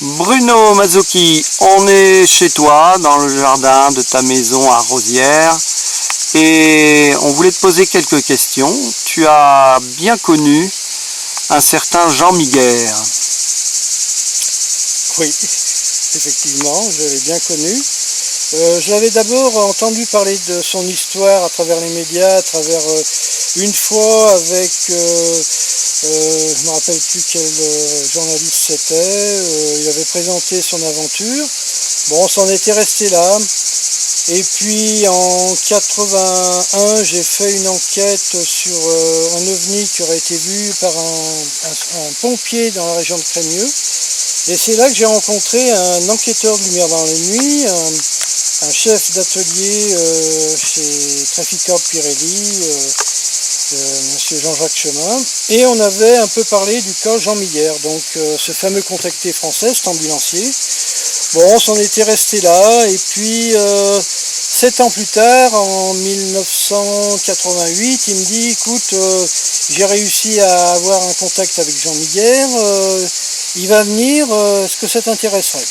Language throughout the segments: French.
Bruno Mazzocchi, on est chez toi, dans le jardin de ta maison à Rosières, et on voulait te poser quelques questions. Tu as bien connu un certain Jean Miguer. Oui, effectivement, je l'ai bien connu. Je l'avais d'abord entendu parler de son histoire à travers les médias, à travers une fois avec, je ne me rappelle plus quel journaliste c'était, il avait présenté son aventure. Bon, on s'en était resté là. Et puis en 81, j'ai fait une enquête sur un ovni qui aurait été vu par un pompier dans la région de Crémieux. Et c'est là que j'ai rencontré un enquêteur de lumière dans la nuit, un chef d'atelier chez Traficor Pirelli, monsieur Jean-Jacques Chemin. Et on avait un peu parlé du cas Jean Miguer, donc ce fameux contacté français, cet ambulancier. Bon, on s'en était resté là, et puis 7 ans plus tard, en 1988, il me dit, écoute, j'ai réussi à avoir un contact avec Jean Miguer, il va venir, est-ce que ça t'intéresserait?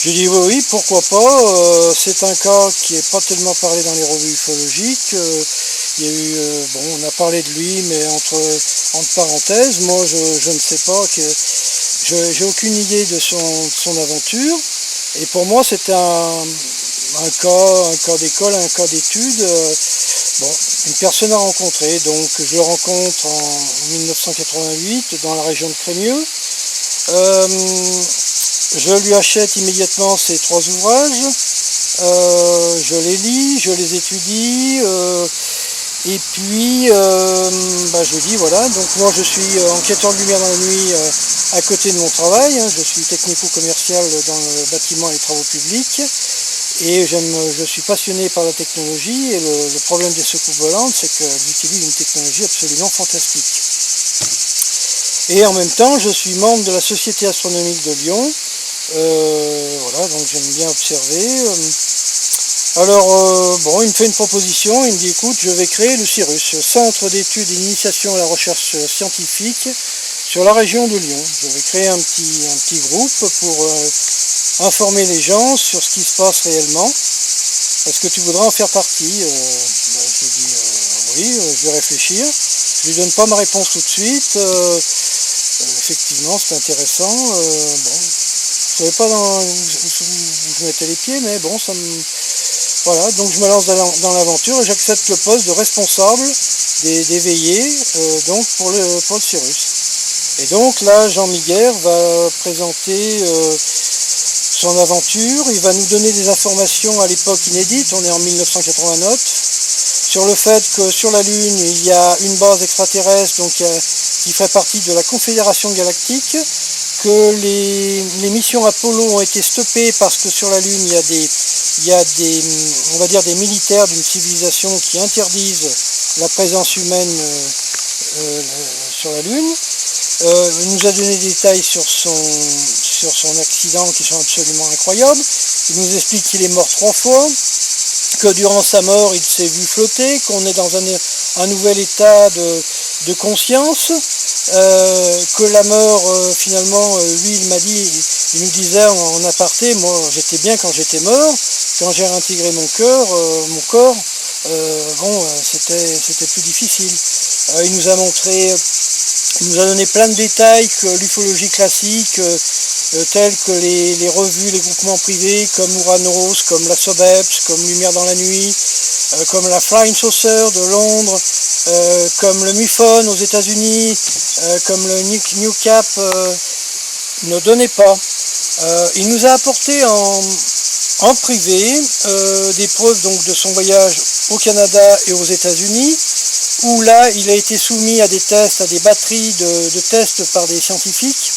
J'ai dit oui, pourquoi pas, c'est un cas qui n'est pas tellement parlé dans les revues ufologiques, il y a eu, bon, on a parlé de lui, mais entre parenthèses, moi je ne sais pas, j'ai aucune idée de son aventure, et pour moi c'était un cas d'école, un cas d'étude. Bon, une personne à rencontrer, donc je le rencontre en 1988 dans la région de Crémieux. Je lui achète immédiatement ces 3 ouvrages, je les lis, je les étudie, et puis je dis voilà, donc moi je suis enquêteur de lumière dans la nuit à côté de mon travail, je suis technico-commercial dans le bâtiment et les travaux publics, et je suis passionné par la technologie, et le problème des soucoupes volantes, c'est qu'elles utilisent une technologie absolument fantastique. Et en même temps, je suis membre de la Société astronomique de Lyon, voilà, donc j'aime bien observer. Alors, bon, il me fait une proposition, il me dit, écoute, je vais créer le CIRUS, Centre d'études et d'initiation à la recherche scientifique, sur la région de Lyon. Je vais créer un petit groupe pour informer les gens sur ce qui se passe réellement. Est-ce que tu voudrais en faire partie? Je lui dis oui, je vais réfléchir. Je lui donne pas ma réponse tout de suite. Effectivement, c'est intéressant. Bon, je ne savais pas où je mettais les pieds, mais bon, ça me... Voilà, donc je me lance dans l'aventure et j'accepte le poste de responsable des veillées donc pour le CIRUS. Et donc là, Jean Miguer va présenter son aventure, il va nous donner des informations à l'époque inédites, on est en 1989, sur le fait que sur la Lune, il y a une base extraterrestre donc, qui ferait partie de la Confédération Galactique, que les missions Apollo ont été stoppées parce que sur la Lune, il y a des on va dire des militaires d'une civilisation qui interdisent la présence humaine sur la Lune. Il nous a donné des détails sur son accident qui sont absolument incroyables. Il nous explique qu'il est mort 3 fois, que durant sa mort il s'est vu flotter, qu'on est dans un nouvel état de conscience, que la mort finalement, lui il m'a dit, il nous disait en aparté, moi j'étais bien quand j'étais mort, quand j'ai réintégré mon corps, bon c'était plus difficile. Il nous a montré, il nous a donné plein de détails que l'ufologie classique, tels que les revues, les groupements privés comme Uranos, comme la SOBEPS, comme Lumière dans la nuit, comme la Flying Saucer de Londres, comme le MUFON aux États-Unis, comme le New Cap, ne donnait pas. Il nous a apporté en privé des preuves donc, de son voyage au Canada et aux États-Unis, où là il a été soumis à des tests, à des batteries de tests par des scientifiques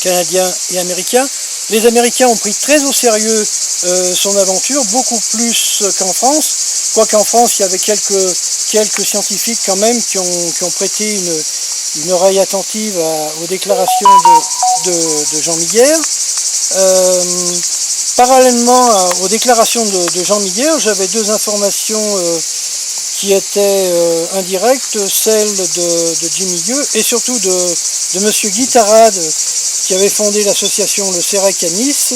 canadiens et américains. Les Américains ont pris très au sérieux son aventure, beaucoup plus qu'en France, quoiqu'en France il y avait quelques scientifiques quand même qui ont prêté une oreille attentive aux déclarations de Jean Miguer. Parallèlement aux déclarations de Jean Miguer, j'avais 2 informations qui étaient indirectes, celle de Jimmy Gueux et surtout de monsieur Guy Tarade, qui avait fondé l'association Le Sérec à Nice,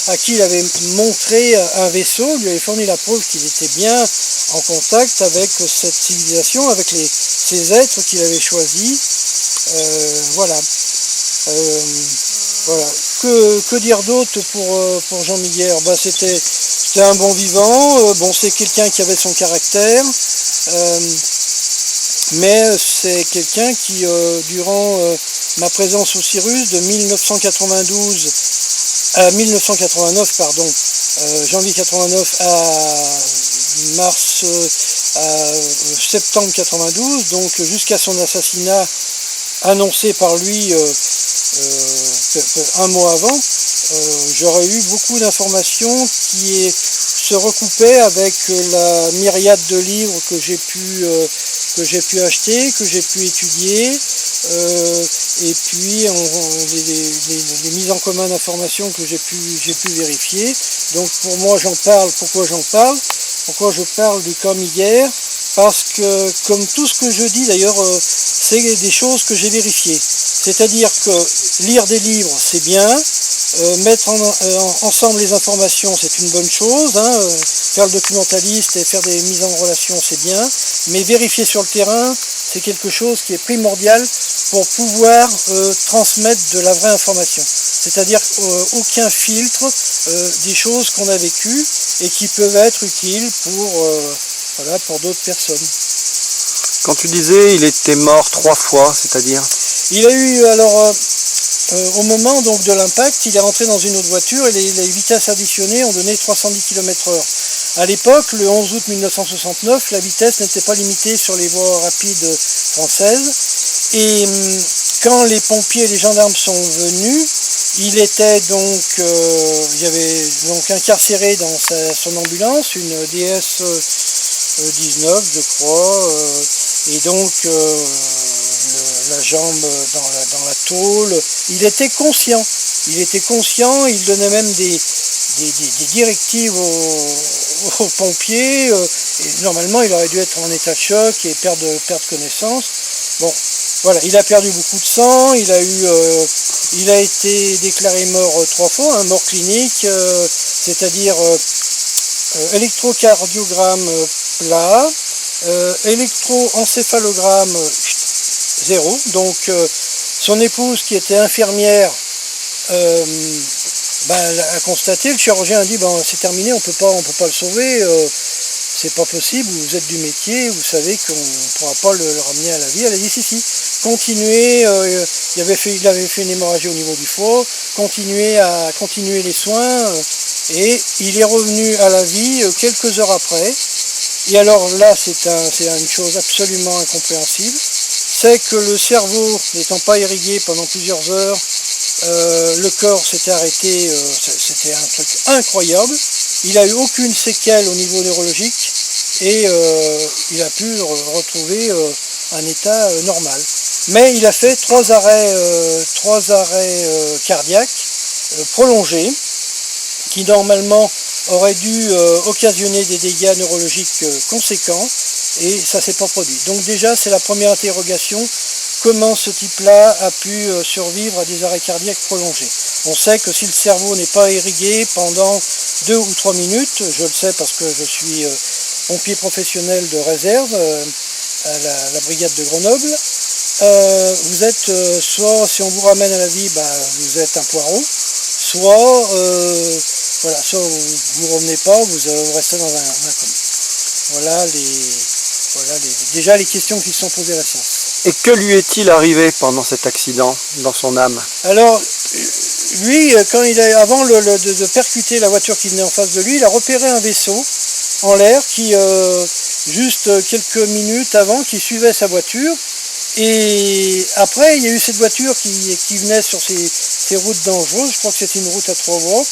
à qui il avait montré un vaisseau, lui avait fourni la preuve qu'il était bien en contact avec cette civilisation, avec ces êtres qu'il avait choisis. Voilà. Voilà. Que dire d'autre pour Jean Miguière? C'était un bon vivant, bon, c'est quelqu'un qui avait son caractère, mais c'est quelqu'un qui, durant ma présence au Cyrus de 1992 à 1989, pardon, janvier 89 à septembre 92, donc jusqu'à son assassinat annoncé par lui un mois avant, j'aurais eu beaucoup d'informations qui se recoupaient avec la myriade de livres que j'ai pu acheter, que j'ai pu étudier, et puis les mises en commun d'informations que j'ai pu vérifier. Donc pour moi j'en parle. Pourquoi j'en parle? Pourquoi je parle du cas Miguière? Parce que, comme tout ce que je dis d'ailleurs, c'est des choses que j'ai vérifiées. C'est-à-dire que lire des livres, c'est bien, mettre ensemble les informations, c'est une bonne chose, hein, faire le documentaliste et faire des mises en relation, c'est bien, mais vérifier sur le terrain, c'est quelque chose qui est primordial pour pouvoir transmettre de la vraie information. C'est-à-dire aucun filtre, des choses qu'on a vécues et qui peuvent être utiles pour d'autres personnes. Quand tu disais il était mort 3 fois, c'est-à-dire? Il a eu, alors, au moment donc de l'impact, il est rentré dans une autre voiture et les vitesses additionnées ont donné 310 km/h. À l'époque, le 11 août 1969, la vitesse n'était pas limitée sur les voies rapides françaises. Et quand les pompiers et les gendarmes sont venus, il était donc, il y avait donc incarcéré dans son ambulance, une DS 19 je crois, et donc la jambe dans la tôle. Il était conscient, il donnait même des directives aux pompiers, et normalement il aurait dû être en état de choc et perdre connaissance. Bon, voilà, il a perdu beaucoup de sang, il a été déclaré mort 3 fois, mort clinique, c'est-à-dire électrocardiogramme plat, électroencéphalogramme 0, donc son épouse qui était infirmière a constaté, le chirurgien a dit c'est terminé, on peut pas le sauver, c'est pas possible, vous êtes du métier, vous savez qu'on ne pourra pas le ramener à la vie. Elle a dit si, continuez, il avait fait une hémorragie au niveau du foie, continuez les soins, et il est revenu à la vie quelques heures après. Et alors là, c'est une chose absolument incompréhensible, c'est que le cerveau n'étant pas irrigué pendant plusieurs heures, le corps s'était arrêté, c'était un truc incroyable. Il n'a eu aucune séquelle au niveau neurologique et il a pu retrouver un état normal. Mais il a fait 3 arrêts cardiaques prolongés qui normalement auraient dû occasionner des dégâts neurologiques conséquents et ça ne s'est pas produit. Donc déjà c'est la première interrogation. Comment ce type-là a pu survivre à des arrêts cardiaques prolongés? On sait que si le cerveau n'est pas irrigué pendant 2 ou 3 minutes, je le sais parce que je suis pompier professionnel de réserve à la brigade de Grenoble, vous êtes soit, si on vous ramène à la vie, vous êtes un poireau, soit vous ne revenez pas, vous restez dans un coma. Voilà déjà les questions qui se sont posées à la science. Et que lui est-il arrivé pendant cet accident, dans son âme? Alors, lui, avant de percuter la voiture qui venait en face de lui, il a repéré un vaisseau en l'air qui, juste quelques minutes avant, qui suivait sa voiture. Et après, il y a eu cette voiture qui venait sur ces routes dangereuses, je crois que c'était une route à 3 voies.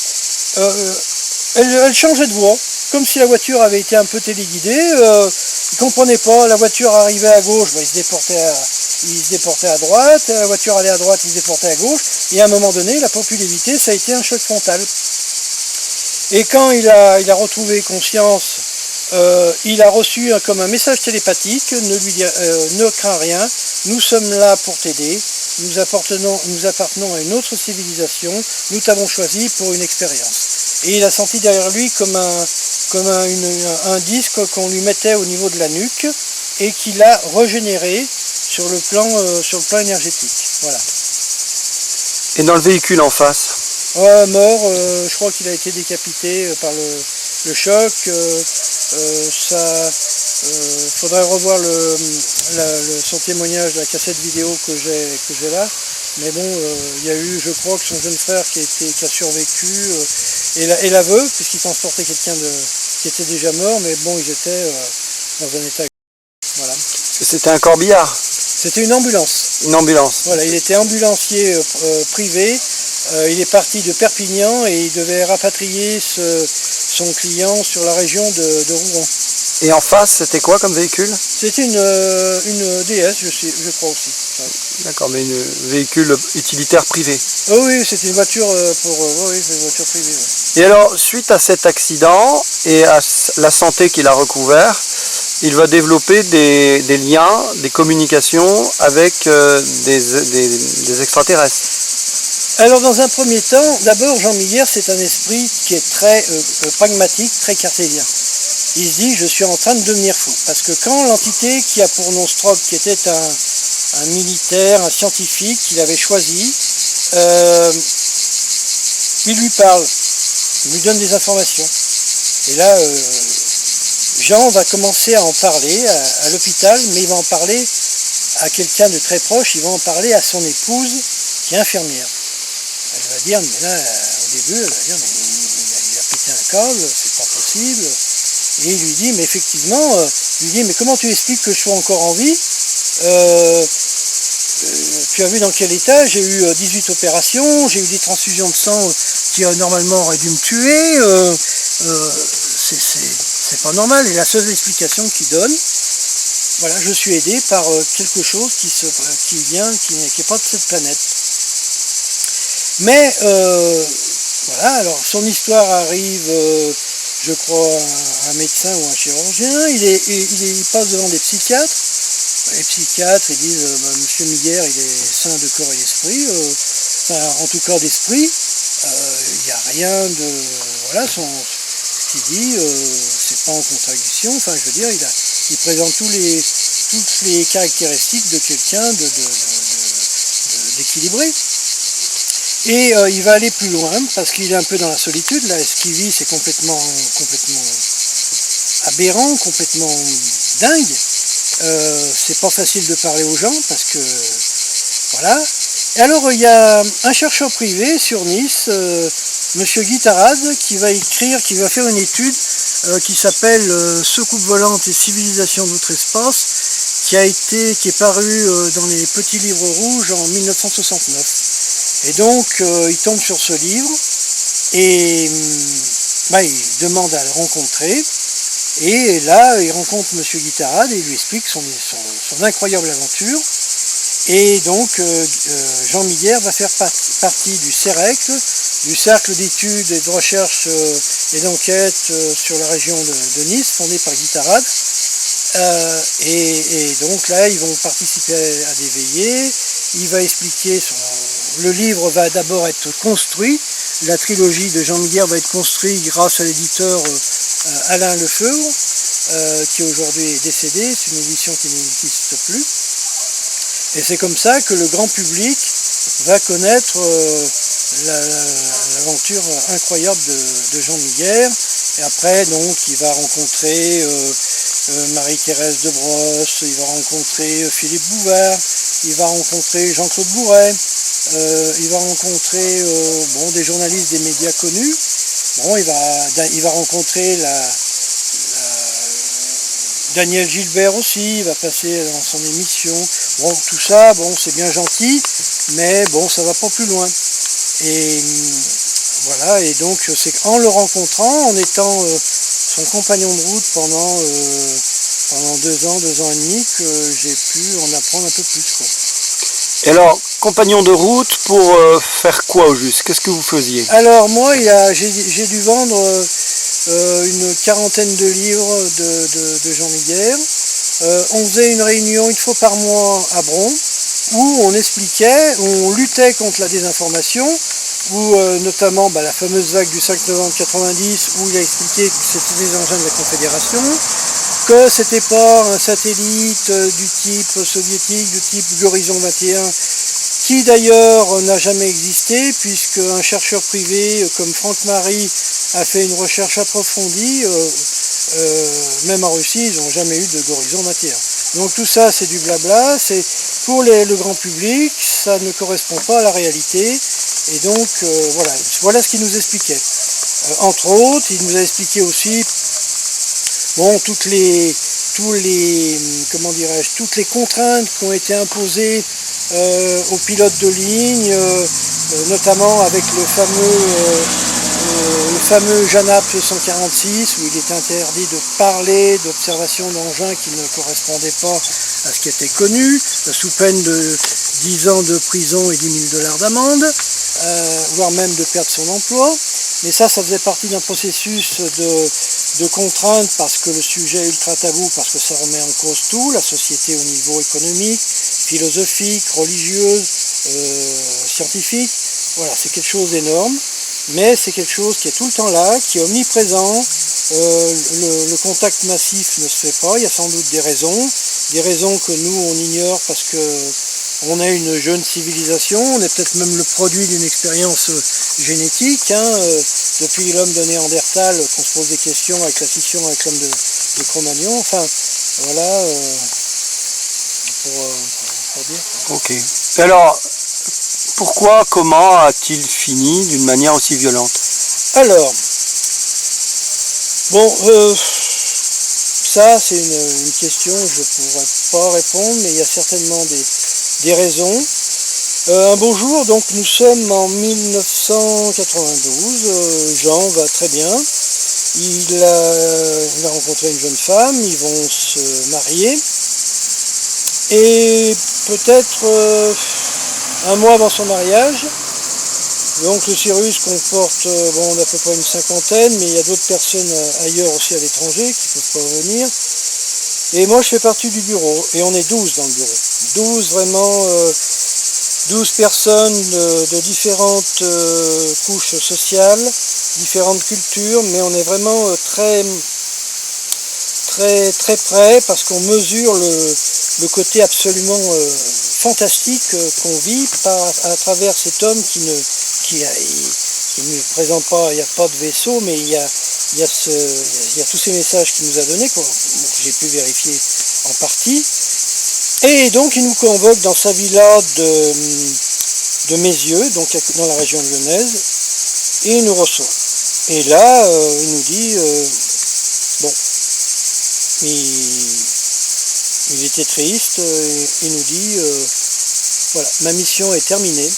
Elle changeait de voie, comme si la voiture avait été un peu téléguidée. Il ne comprenait pas, la voiture arrivait à gauche, il se déportait à droite, la voiture allait à droite, il se déportait à gauche, et à un moment donné, la propulsivité, ça a été un choc frontal. Et quand il a retrouvé conscience, il a reçu comme un message télépathique, ne crains rien, nous sommes là pour t'aider, nous appartenons à une autre civilisation, nous t'avons choisi pour une expérience. Et il a senti derrière lui comme un disque qu'on lui mettait au niveau de la nuque et qu'il a régénéré sur le plan énergétique. Voilà. Et dans le véhicule en face? Mort, je crois qu'il a été décapité par le choc. Faudrait revoir son témoignage, la cassette vidéo que j'ai là. Mais bon, il y a eu, je crois, que son jeune frère qui a survécu, et l'aveu, puisqu'il transportait quelqu'un qui était déjà mort, mais bon, ils étaient dans un état. Voilà. C'était un corbillard? C'était une ambulance. Une ambulance. Voilà, il était ambulancier privé. Il est parti de Perpignan et il devait rapatrier son client sur la région de Rouen. Et en face, c'était quoi comme véhicule? C'était une DS, je crois aussi. Ouais. D'accord, mais un véhicule utilitaire privé. Oh oui, c'était une voiture une voiture privée. Ouais. Et alors, suite à cet accident et à la santé qu'il a recouvert, il va développer des liens, des communications avec des extraterrestres. Alors dans un premier temps, d'abord Jean Millière, c'est un esprit qui est très pragmatique, très cartésien. Il se dit, je suis en train de devenir fou. Parce que quand l'entité qui a pour nom Strobe, qui était un militaire, un scientifique qu'il avait choisi, il lui parle, il lui donne des informations. Et là, Jean va commencer à en parler à l'hôpital, mais il va en parler à quelqu'un de très proche, il va en parler à son épouse, qui est infirmière. Elle va dire, mais là, au début, elle va dire, mais il a pété un câble, c'est pas possible. Et il lui dit, mais effectivement, mais comment tu expliques que je sois encore en vie? Tu as vu dans quel état? J'ai eu 18 opérations, j'ai eu des transfusions de sang qui normalement auraient dû me tuer. C'est pas normal. Et la seule explication qu'il donne, voilà, je suis aidé par quelque chose qui vient, qui n'est pas de cette planète. Mais voilà, alors son histoire arrive, je crois, à un médecin ou un chirurgien, il passe devant des psychiatres. Les psychiatres, ils disent, Monsieur Millière, il est sain de corps et d'esprit, en tout cas d'esprit, il n'y a rien de... Voilà, ce qu'il dit, c'est pas en contradiction, enfin je veux dire, il présente toutes les caractéristiques de quelqu'un d'équilibré. Et il va aller plus loin, parce qu'il est un peu dans la solitude, là, ce qu'il vit, c'est complètement aberrant, complètement dingue. C'est pas facile de parler aux gens, parce que, voilà. Et alors, il y a un chercheur privé sur Nice, Monsieur Guittarade, qui va faire une étude qui s'appelle Soucoupe volante et civilisation d'outre-espace, qui est paru dans les petits livres rouges en 1969. Et donc, il tombe sur ce livre et il demande à le rencontrer. Et là, il rencontre M. Guittarade et il lui explique son incroyable aventure. Et donc, Jean Millière va faire partie du CEREC, du Cercle d'études et de recherche et d'enquête sur la région de Nice, fondé par Guittarade. Et donc là, ils vont participer à des veillées. Il va expliquer le livre va d'abord être construit. La trilogie de Jean Millière va être construite grâce à l'éditeur Alain Lefebvre, qui aujourd'hui est décédé. C'est une édition qui n'existe plus. Et c'est comme ça que le grand public va connaître l'aventure incroyable de Jean Millière. Et après, donc, il va rencontrer Marie-Thérèse de Brosse, il va rencontrer Philippe Bouvard, il va rencontrer Jean-Claude Bourret, il va rencontrer des journalistes des médias connus. Bon, il va rencontrer Daniel Gilbert aussi, il va passer dans son émission. Bon, tout ça, c'est bien gentil, mais bon, ça va pas plus loin. Et voilà, et donc c'est en le rencontrant, en étant son compagnon de route pendant 2 ans et demi, que j'ai pu en apprendre un peu plus, quoi. Et alors, compagnon de route, pour faire quoi au juste? Qu'est-ce que vous faisiez? Alors moi, j'ai dû vendre une 40aine de livres de Jean Millière. On faisait une réunion une fois par mois à Bron, où on expliquait, on luttait contre la désinformation, où notamment la fameuse vague du 5 novembre 90, où il a expliqué que c'était des engins de la Confédération, que c'était pas un satellite du type soviétique, du type Horizon 21, qui d'ailleurs n'a jamais existé, puisque un chercheur privé comme Franck Marie a fait une recherche approfondie, même en Russie, ils n'ont jamais eu de Horizon 21. Donc tout ça c'est du blabla, c'est pour le grand public, ça ne correspond pas à la réalité, et donc voilà ce qu'il nous expliquait. Entre autres, il nous a expliqué aussi toutes les contraintes qui ont été imposées aux pilotes de ligne, notamment avec le fameux JANAP 146, où il est interdit de parler d'observation d'engins qui ne correspondaient pas à ce qui était connu, sous peine de 10 ans de prison et 10 000 $ d'amende, voire même de perdre son emploi. Mais ça faisait partie d'un processus de contrainte, parce que le sujet est ultra tabou, parce que ça remet en cause tout, la société au niveau économique, philosophique, religieuse, scientifique. Voilà, c'est quelque chose d'énorme, mais c'est quelque chose qui est tout le temps là, qui est omniprésent. Le contact massif ne se fait pas, il y a sans doute des raisons que nous on ignore parce que on est une jeune civilisation, on est peut-être même le produit d'une expérience génétique, depuis l'homme de Néandertal qu'on se pose des questions avec la scission avec l'homme de Cro-Magnon, enfin voilà, pour dire. Ok. Alors, pourquoi, comment a-t-il fini d'une manière aussi violente? Alors, ça c'est une question, je ne pourrais pas répondre, mais il y a certainement des raisons. Un beau jour, donc nous sommes en 1992, Jean va très bien, il a rencontré une jeune femme, ils vont se marier, et peut-être un mois avant son mariage, donc le Cyrus comporte à peu près une cinquantaine, mais il y a d'autres personnes ailleurs aussi à l'étranger qui ne peuvent pas venir. Et moi je fais partie du bureau, et on est 12 dans le bureau. 12 personnes de différentes couches sociales, différentes cultures, mais on est vraiment très près, parce qu'on mesure le côté absolument fantastique qu'on vit à travers cet homme qui ne présente pas, il n'y a pas de vaisseau, mais il y a tous ces messages qu'il nous a donnés, que j'ai pu vérifier en partie. Et donc il nous convoque dans sa villa de Mézieux, donc dans la région lyonnaise, et il nous reçoit. Et là, il nous dit, il était triste, il nous dit, voilà, ma mission est terminée,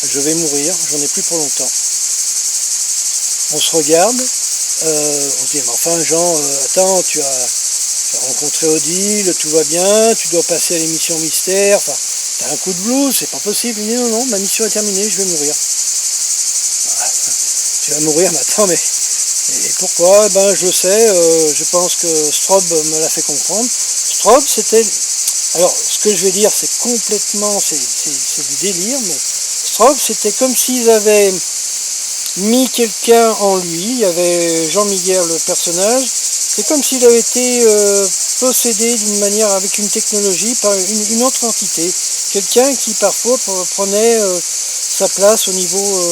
je vais mourir, j'en ai plus pour longtemps. On se regarde, on se dit, mais enfin Jean, attends, tu as rencontré Odile, tout va bien, tu dois passer à l'émission Mystère, enfin, t'as un coup de blues, c'est pas possible. Il dit non, ma mission est terminée, je vais mourir. Tu vas mourir, mais attends, mais et pourquoi? Je sais, je pense que Strobe me l'a fait comprendre. Strobe, c'était... Alors, ce que je vais dire, c'est complètement... c'est du délire, mais Strobe, c'était comme s'ils avaient mis quelqu'un en lui. Il y avait Jean Miguel, le personnage. C'est comme s'il avait été possédé d'une manière, avec une technologie, par une autre entité. Quelqu'un qui parfois prenait sa place au niveau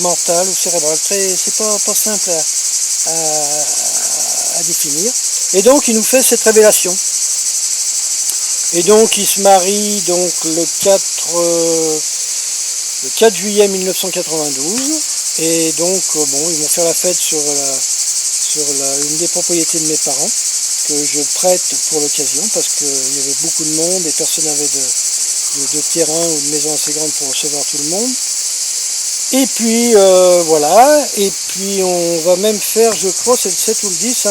mental ou cérébral. C'est pas simple à définir. Et donc il nous fait cette révélation. Et donc il se marie donc le 4 juillet 1992. Et donc ils vont faire la fête sur une des propriétés de mes parents, que je prête pour l'occasion, parce qu'il y avait beaucoup de monde et personne n'avait de terrain ou de maison assez grande pour recevoir tout le monde. Et puis voilà, et puis on va même faire, je crois, c'est le 7 ou le 10,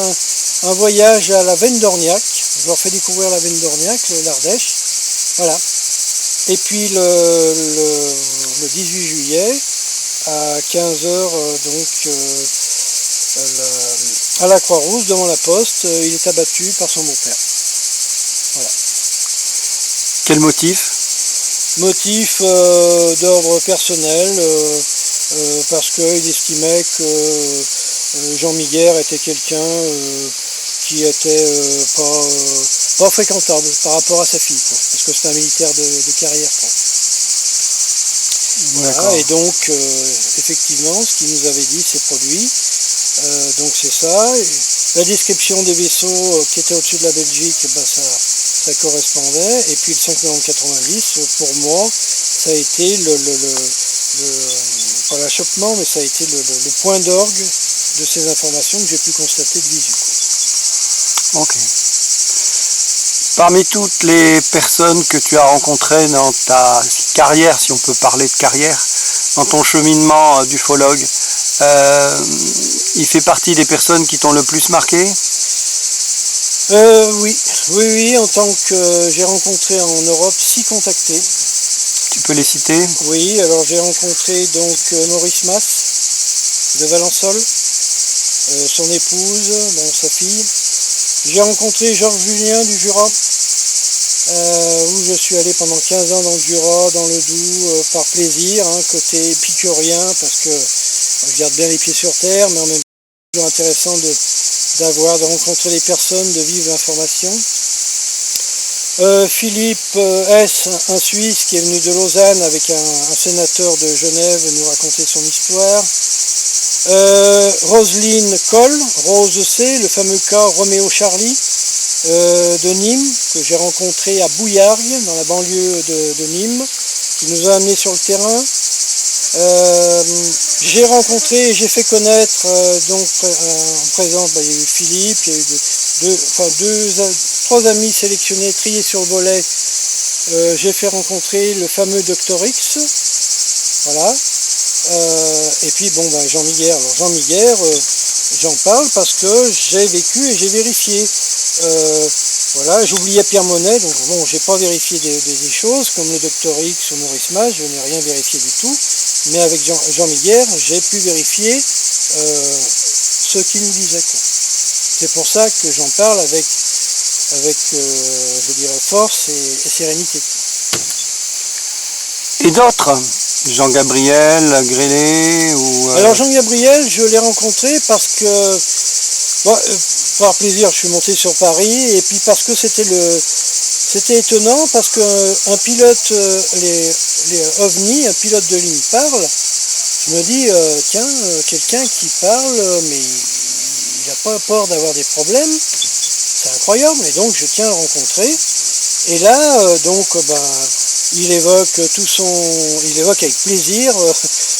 un voyage à la Veine d'Orniac. Je leur fais découvrir la Veine d'Orniac, l'Ardèche. Voilà. Et puis le 18 juillet, à 15h, à la Croix-Rousse, devant la poste, il est abattu par son beau-père. Voilà. Quel motif? motif d'ordre personnel, parce qu'il estimait que Jean Miguer était quelqu'un qui était pas fréquentable par rapport à sa fille, quoi, parce que c'est un militaire de carrière, quoi. Voilà, et donc effectivement ce qu'il nous avait dit s'est produit, donc c'est ça. Et la description des vaisseaux qui étaient au-dessus de la Belgique, ben ça correspondait, et puis le 5 novembre 90, pour moi, ça a été pas l'achoppement, mais ça a été le point d'orgue de ces informations que j'ai pu constater de visu, quoi. Ok. Parmi toutes les personnes que tu as rencontrées dans ta carrière, si on peut parler de carrière, dans ton cheminement d'ufologue, il fait partie des personnes qui t'ont le plus marqué? Oui, en tant que j'ai rencontré en Europe 6 contactés. Tu peux les citer? Oui, alors j'ai rencontré donc Maurice Mas de Valençol, son épouse, bon, sa fille. J'ai rencontré Georges Julien du Jura, où je suis allé pendant 15 ans dans le Jura, dans le Doubs, par plaisir, hein, côté épicurien, parce que je garde bien les pieds sur terre, mais en même temps c'est toujours intéressant de rencontrer les personnes, de vivre l'information. Philippe S, un Suisse qui est venu de Lausanne avec un sénateur de Genève nous raconter son histoire. Roselyne Coll, Rose C, le fameux cas Roméo Charlie de Nîmes, que j'ai rencontré à Bouillargues, dans la banlieue de Nîmes, qui nous a amenés sur le terrain. J'ai rencontré et j'ai fait connaître, donc en présence, il y a eu Philippe, il y a eu trois amis sélectionnés, triés sur le volet. J'ai fait rencontrer le fameux Dr X, voilà. Et puis bon, Jean Miguer. Alors Jean Miguer, j'en parle parce que j'ai vécu et j'ai vérifié. Voilà, j'oubliais Pierre Monet, donc bon, j'ai pas vérifié des choses comme le Dr X ou Maurice Mas, je n'ai rien vérifié du tout. Mais avec Jean Miguer, j'ai pu vérifier ce qu'il nous disait, quoi. C'est pour ça que j'en parle avec je dirais, force et sérénité. Et d'autres? Jean-Gabriel, Grélé ou... Alors Jean-Gabriel, je l'ai rencontré parce que, par plaisir, je suis monté sur Paris, et puis parce que c'était étonnant, parce qu'un pilote, les OVNI, un pilote de ligne parle, je me dis, tiens, quelqu'un qui parle, mais il n'a pas peur d'avoir des problèmes, c'est incroyable, et donc je tiens à le rencontrer. Et là, il évoque avec plaisir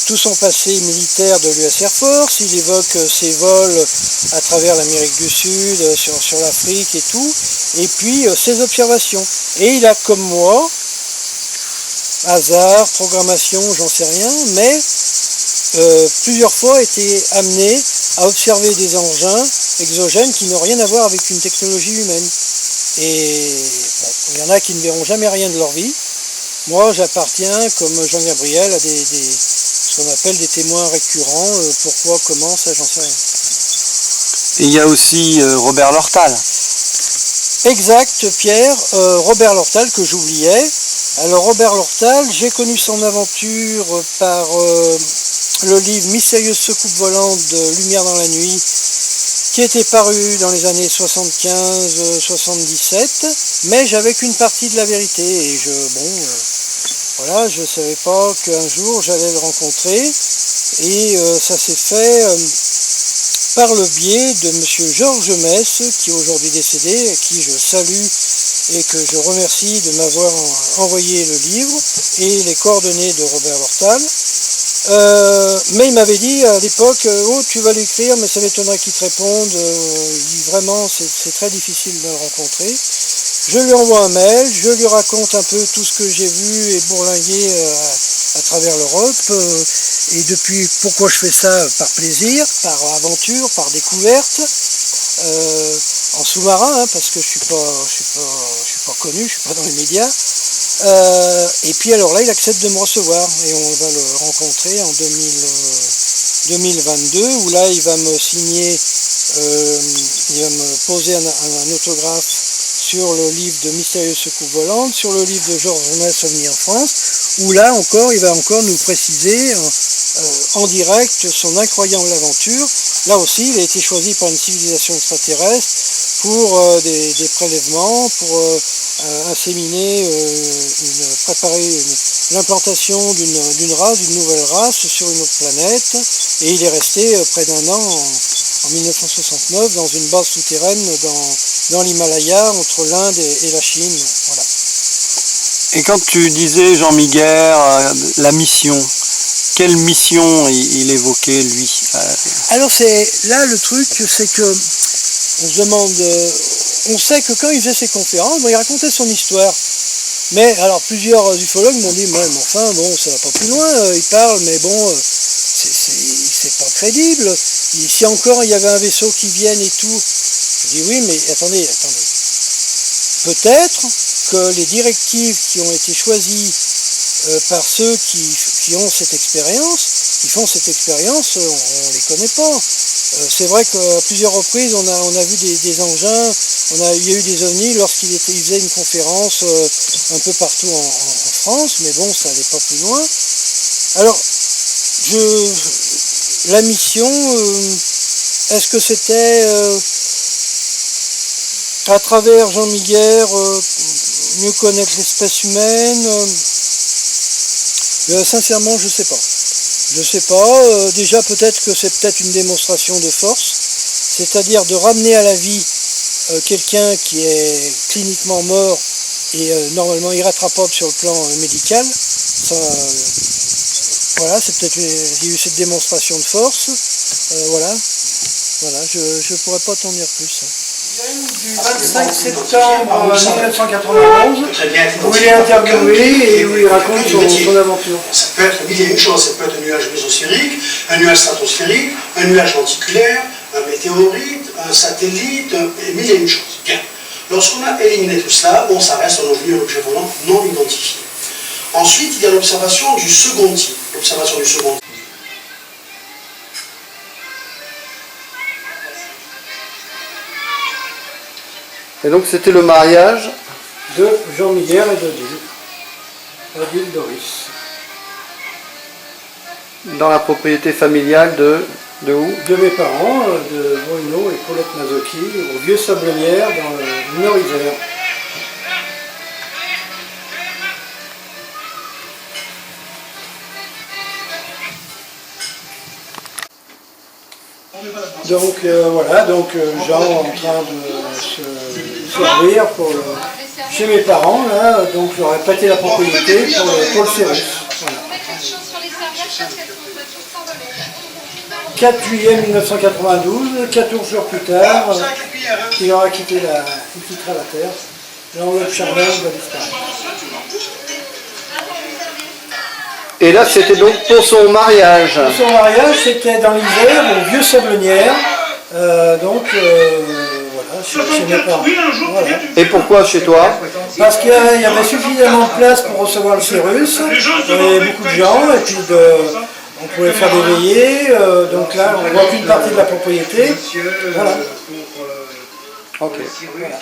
tout son passé militaire de l'US Air Force, il évoque ses vols à travers l'Amérique du Sud, sur l'Afrique et tout, et puis ses observations. Et il a, comme moi, hasard, programmation, j'en sais rien, mais plusieurs fois été amené à observer des engins exogènes qui n'ont rien à voir avec une technologie humaine. Et bon, il y en a qui ne verront jamais rien de leur vie. Moi, j'appartiens, comme Jean-Gabriel, à ce qu'on appelle des témoins récurrents. Pourquoi, comment, ça, j'en sais rien. Et il y a aussi Robert Lortal. Exact, Pierre. Robert Lortal, que j'oubliais. Alors, Robert Lortal, j'ai connu son aventure par le livre Mystérieuse secoupe volante de Lumière dans la nuit, qui était paru dans les années 75-77, mais j'avais qu'une partie de la vérité, et je ne savais pas qu'un jour j'allais le rencontrer, et ça s'est fait par le biais de monsieur Georges Mess, qui est aujourd'hui décédé, à qui je salue et que je remercie de m'avoir envoyé le livre et les coordonnées de Robert Lortal. Mais il m'avait dit à l'époque, oh, tu vas l'écrire, mais ça m'étonnerait qu'il te réponde. Il dit vraiment, c'est très difficile de le rencontrer. Je lui envoie un mail, je lui raconte un peu tout ce que j'ai vu et bourlingué à travers l'Europe. Et depuis, pourquoi je fais ça? Par plaisir, par aventure, par découverte, en sous-marin, hein, parce que je suis pas connu, je suis pas dans les médias. Et puis alors là, il accepte de me recevoir et on va le rencontrer en 2022, où là, il va me signer, il va me poser un autographe sur le livre de Mystérieuse Secoupe Volante, sur le livre de Georges Jonas, OVNI en France, où là encore, il va encore nous préciser en direct son incroyable aventure. Là aussi, il a été choisi par une civilisation extraterrestre pour des prélèvements, pour inséminer, préparer l'implantation d'une race, d'une nouvelle race sur une autre planète. Et il est resté près d'un an en 1969 dans une base souterraine dans l'Himalaya entre l'Inde et la Chine. Voilà. Et quand tu disais, Jean Miguer, la mission, quelle mission il évoquait lui? Alors là le truc, c'est que on se demande, on sait que quand il faisait ses conférences, il racontait son histoire. Mais alors plusieurs ufologues m'ont dit, mais enfin bon, ça va pas plus loin, il parle, mais bon, c'est pas crédible. Si encore il y avait un vaisseau qui vienne et tout, je dis oui, mais attendez. Peut-être que les directives qui ont été choisies par ceux qui ont cette expérience, qui font cette expérience, on ne les connaît pas. C'est vrai qu'à plusieurs reprises, on a vu des engins, il y a eu des ovnis lorsqu'il faisait une conférence un peu partout en France, mais bon, ça n'allait pas plus loin. Alors, la mission, est-ce que c'était à travers Jean Miguer, mieux connaître l'espèce humaine? Sincèrement, je ne sais pas. Je sais pas. Déjà, peut-être que c'est peut-être une démonstration de force, c'est-à-dire de ramener à la vie quelqu'un qui est cliniquement mort et normalement irrattrapable sur le plan médical. Ça, voilà, c'est peut-être il y a eu cette démonstration de force. Voilà, je ne pourrais pas t'en dire plus. Du 25 septembre 1991, où il est interviewé et où il raconte son aventure. Ça peut être mille et une choses, ça peut être un nuage mésosphérique, un nuage stratosphérique, un nuage lenticulaire, un météorite, un satellite, mille et une choses. Bien. Lorsqu'on a éliminé tout cela, bon, ça reste un objet volant non identifié. Ensuite, il y a l'observation du second type. L'observation du second type. Et donc c'était le mariage de Jean Miguer et d'Odile Doris. Dans la propriété familiale de où? De mes parents, de Bruno et Paulette Mazzocchi, au Vieux Sablonnière, dans le Nord-Isère. Donc voilà, Jean en train de se servir chez mes parents, là, donc j'aurais prêté la propriété pour le Cérus. Voilà. 4 juillet 1992, 14 jours plus tard, il aura quitté il quittera la Terre. L'enveloppe charnelle va disparaître. Et là, c'était donc pour son mariage. Pour son mariage, c'était dans l'Isère, au Vieux Sablonnière. Voilà, chez mes parents. Voilà. Et pourquoi chez toi? Parce qu'il y avait suffisamment de place pour recevoir le Cérus. Il y avait beaucoup de gens, et puis on pouvait faire des veillées. Donc là, on ne voit qu'une partie de la propriété. Voilà. Ok. Voilà.